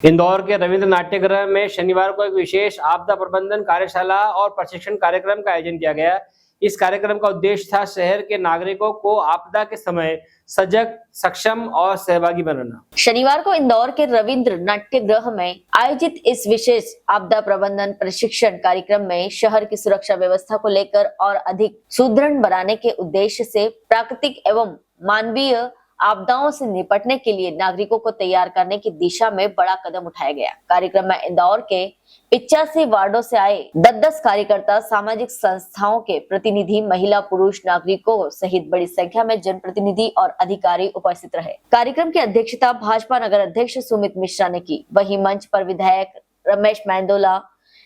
इंदौर के रविंद्र नाट्यगृह में शनिवार को एक विशेष आपदा प्रबंधन कार्यशाला और प्रशिक्षण कार्यक्रम का आयोजन किया गया। इस कार्यक्रम का उद्देश्य था शहर के नागरिकों को आपदा के समय सजग, सक्षम और सहभागी बनाना। शनिवार को इंदौर के रविंद्र नाट्यगृह में आयोजित इस विशेष आपदा प्रबंधन प्रशिक्षण कार्यक्रम में शहर की सुरक्षा व्यवस्था को लेकर और अधिक सुदृढ़ बनाने के उद्देश्य से प्राकृतिक एवं मानवीय आपदाओं से निपटने के लिए नागरिकों को तैयार करने की दिशा में बड़ा कदम उठाया गया। कार्यक्रम में इंदौर के 85 वार्डों से आए 10-10 कार्यकर्ता, सामाजिक संस्थाओं के प्रतिनिधि, महिला पुरुष नागरिकों सहित बड़ी संख्या में जनप्रतिनिधि और अधिकारी उपस्थित रहे। कार्यक्रम की अध्यक्षता भाजपा नगर अध्यक्ष सुमित मिश्रा ने की। वहीं मंच पर विधायक Ramesh Mendola,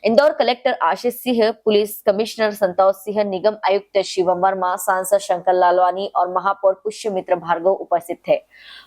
Indore collector Ashish Singh, police commissioner Santosh Singh, निगम आयुक्त शिवम वर्मा, सांसद शंकर लालवानी और महापौर पुष्यमित्र भार्गव उपस्थित थे।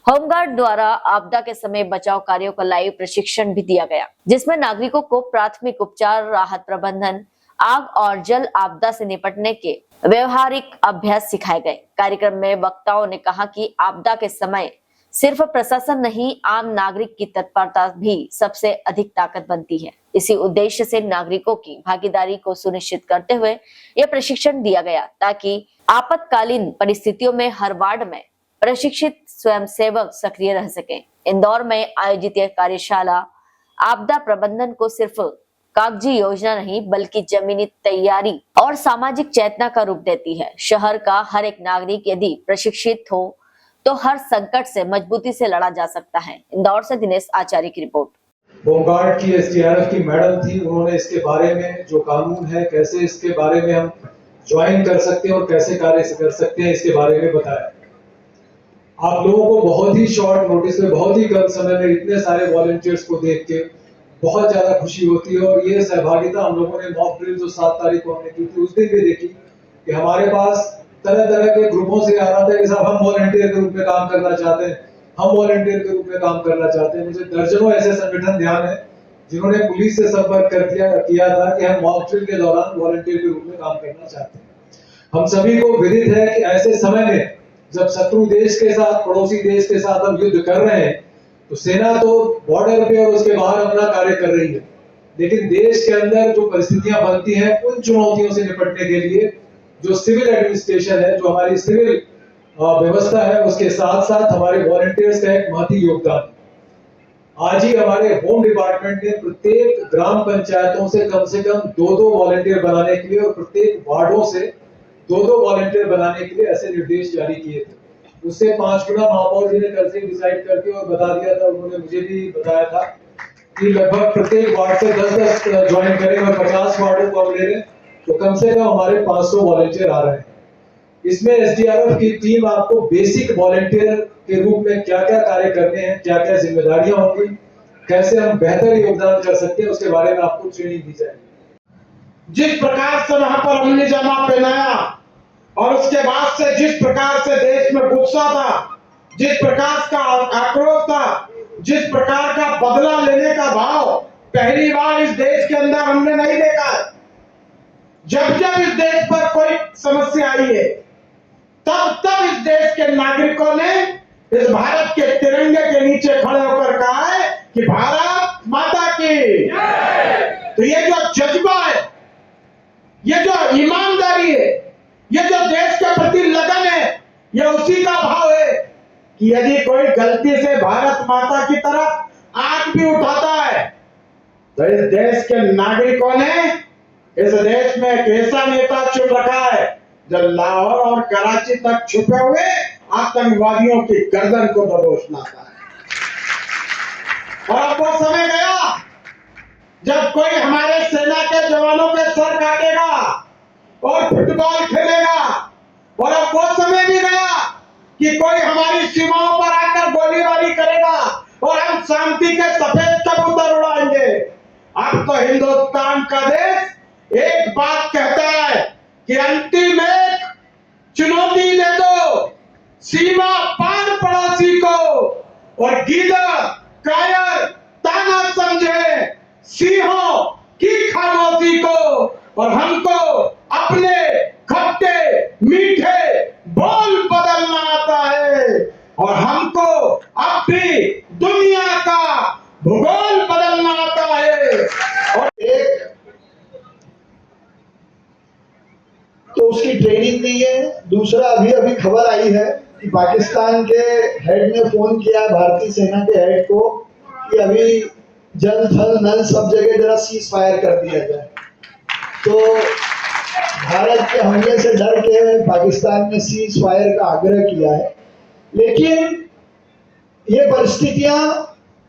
होमगार्ड द्वारा आपदा के समय बचाव कार्यों का लाइव प्रशिक्षण भी दिया गया, जिसमें नागरिकों को प्राथमिक उपचार, राहत प्रबंधन, आग और जल आपदा से निपटने के व्यवहारिक अभ्यास सिखाए गए। कार्यक्रम में वक्ताओं ने कहा कि आपदा के समय सिर्फ प्रशासन नहीं, आम नागरिक की तत्परता भी सबसे अधिक ताकत बनती है। इसी उद्देश्य से नागरिकों की भागीदारी को सुनिश्चित करते हुए यह प्रशिक्षण दिया गया, ताकि आपातकालीन परिस्थितियों में हर वार्ड में प्रशिक्षित स्वयंसेवक सक्रिय रह सके। इंदौर में आयोजित यह कार्यशाला आपदा प्रबंधन को सिर्फ कागजी योजना नहीं, बल्कि जमीनी तैयारी और सामाजिक चेतना का रूप देती है। शहर का हर एक नागरिक यदि प्रशिक्षित हो तो हर संकट से मजबूती से लड़ा जा सकता है। इंदौर से दिनेश आचार्य की रिपोर्ट। होमगार्ड की एसडीआरएफ की मैडम थी, उन्होंने इसके बारे में जो कानून है, कैसे इसके बारे में हम ज्वाइन कर सकते हैं और कैसे कार्य कर सकते हैं, इसके बारे में बताया। आप लोगों को बहुत ही शॉर्ट नोटिस में, बहुत ही कम समय में इतने सारे वॉलंटियर्स को देख के बहुत ज्यादा खुशी होती है। और ये सहभागिता हम लोगों ने मॉक ड्रिल जो 7 तारीख को हमने की थी, उस दिन भी देखी कि हमारे पास तरह तरह के ग्रुपों से आ रहा था कि साहब हम वॉलंटियर के रूप में काम करना चाहते हैं, हम वॉलंटियर के रूप में काम करना चाहते हैं। मुझे दर्जनों ऐसे संगठन ध्यान है जिन्होंने पुलिस से संपर्क किया था कि हम मॉक ड्रिल के दौरान वॉलंटियर के रूप में काम करना चाहते हैं। हम सभी को विदित है कि ऐसे समय में जब शत्रु देश के साथ, पड़ोसी देश के साथ हम युद्ध कर रहे हैं, तो सेना तो बॉर्डर पे और उसके बाहर अपना कार्य कर रही है, लेकिन देश के अंदर जो परिस्थितियां बनती हैं, उन चुनौतियों से निपटने के लिए जो सिविल एडमिनिस्ट्रेशन है, जो हमारी सिविल व्यवस्था है, उसके साथ साथ हमारे वॉलंटियर्स का एक महती योगदान। आज ही हमारे होम डिपार्टमेंट ने प्रत्येक ग्राम पंचायतों से कम 2-2 वॉलंटियर बनाने के लिए और प्रत्येक वार्डों से 2-2 वॉलंटियर बनाने के लिए ऐसे निर्देश जारी किए थे। उससे 5 गुना महापौर जी ने कल से डिसाइड करके और बता दिया था, उन्होंने मुझे भी बताया था कि लगभग प्रत्येक वार्ड से 10-10 ज्वाइन करेंगे और 50 वार्डों को हम ले रहे हैं, तो कम से कम हमारे 500 वॉलंटियर आ रहे हैं। इसमें एसडीआरएफ की टीम आपको बेसिक वॉलंटियर के रूप में क्या क्या कार्य करने हैं, क्या क्या जिम्मेदारियां होंगी, कैसे हम बेहतर योगदान कर सकते हैं, उसके बारे में आपको ट्रेनिंग दी जाएगी। जिस प्रकार से वहां पर हमने जामा पहनाया और उसके बाद से जिस प्रकार से देश में गुस्सा था, जिस प्रकार का आक्रोश था, जिस प्रकार का बदला लेने का भाव पहली बार इस देश के अंदर हमने नहीं देखा है। जब जब इस देश पर कोई समस्या आई है, तब तब इस देश के नागरिकों ने इस भारत के तिरंगे के नीचे खड़े होकर कहा है कि भारत माता की। तो ये जो जज्बा है, ये जो ईमानदारी है, ये जो देश के प्रति लगन है, ये उसी का भाव है कि यदि कोई गलती से भारत माता की तरफ आंख भी उठाता है, तो इस देश के नागरिकों ने इस देश में एक ऐसा नेता चुन रखा है जो लाहौर और कराची तक छुपे हुए आतंकवादियों की गर्दन को दबोचना था। और अब वो समय गया जब कोई हमारे सेना के जवानों के सर काटेगा और फुटबॉल खेलेगा, और अब वो समय भी गया कि कोई हमारी सीमाओं पर आकर गोलीबारी करेगा और हम शांति के सफेद कबूतर उड़ाएंगे। अब तो हिंदुस्तान का देश एक बात कहता है कि अंतिम एक चुनौती दे दो सीमा पार पड़ोसी को, और गीदड़ कायर ताना समझे सिंहों की खामोशी को, और हमको अपने खट्टे मीठे बोल बदलना आता है, और हमको अपनी दुनिया का भूगोल दूसरा, अभी अभी खबर आई है कि पाकिस्तान के हेड ने फोन किया भारतीय सेना के हेड को कि अभी जल थल नल सब जगह जरा सीज फायर कर दिया जाए। तो भारत के हमले से डर के पाकिस्तान ने सीज फायर का आग्रह किया है, लेकिन ये परिस्थितियां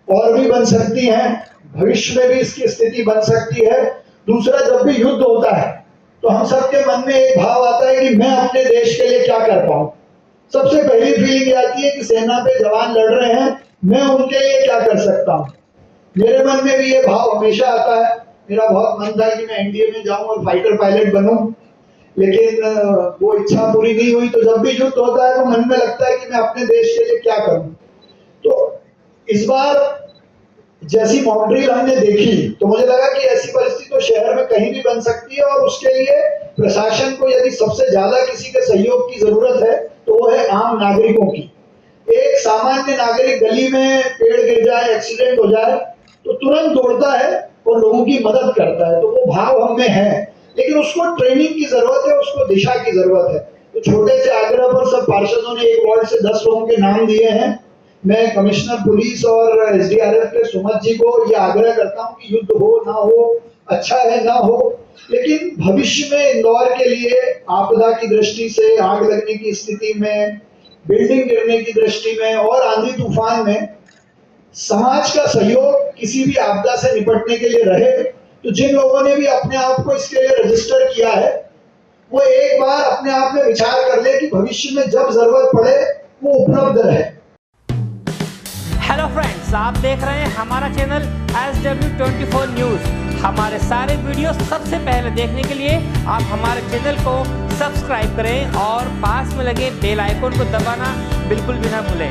और भी बन सकती हैं, भविष्य में भी इसकी स्थिति बन सकती है। दूसरा, जब भी युद्ध होता है तो हम सबके मन में एक भाव आता है कि मैं अपने देश के लिए क्या कर पाऊं। सबसे पहली फीलिंग आती है कि सेना पे जवान लड़ रहे हैं, मैं उनके लिए क्या कर सकता हूं। मेरे मन में भी ये भाव हमेशा आता है। मेरा बहुत मन था कि मैं एनडीए में जाऊं और फाइटर पायलट बनूं, लेकिन वो इच्छा पूरी नहीं हुई। तो जब भी युद्ध होता है तो मन में लगता है कि मैं अपने देश के लिए क्या करूं। तो इस बार जैसी मॉकड्रिल हमने देखी तो मुझे लगा कि ऐसी परिस्थिति तो शहर में कहीं भी बन सकती है, और उसके लिए प्रशासन को यदि सबसे ज्यादा किसी के सहयोग की जरूरत है तो वो है आम नागरिकों की। एक सामान्य नागरिक गली में पेड़ गिर जाए, एक्सीडेंट हो जाए तो तुरंत दौड़ता है और लोगों की मदद करता है। तो वो भाव हम में है, लेकिन उसको ट्रेनिंग की जरूरत है, उसको दिशा की जरूरत है। तो छोटे से आग्रह पर सब पार्षदों ने एक वार्ड से 10 लोगों के नाम दिए हैं। मैं कमिश्नर पुलिस और एसडीआरएफ के सुमत जी को यह आग्रह करता हूं कि युद्ध हो ना हो, अच्छा है ना हो, लेकिन भविष्य में इंदौर के लिए आपदा की दृष्टि से, आग लगने की स्थिति में, बिल्डिंग गिरने की दृष्टि में और आंधी तूफान में समाज का सहयोग किसी भी आपदा से निपटने के लिए रहे। तो जिन लोगों ने भी अपने आप को इसके लिए रजिस्टर किया है वो एक बार अपने आप में विचार कर ले कि भविष्य में जब जरूरत पड़े वो उपलब्ध रहे। हेलो फ्रेंड्स, आप देख रहे हैं हमारा चैनल SW24 न्यूज़। हमारे सारे वीडियो सबसे पहले देखने के लिए आप हमारे चैनल को सब्सक्राइब करें और पास में लगे बेल आइकन को दबाना बिल्कुल भी ना भूलें।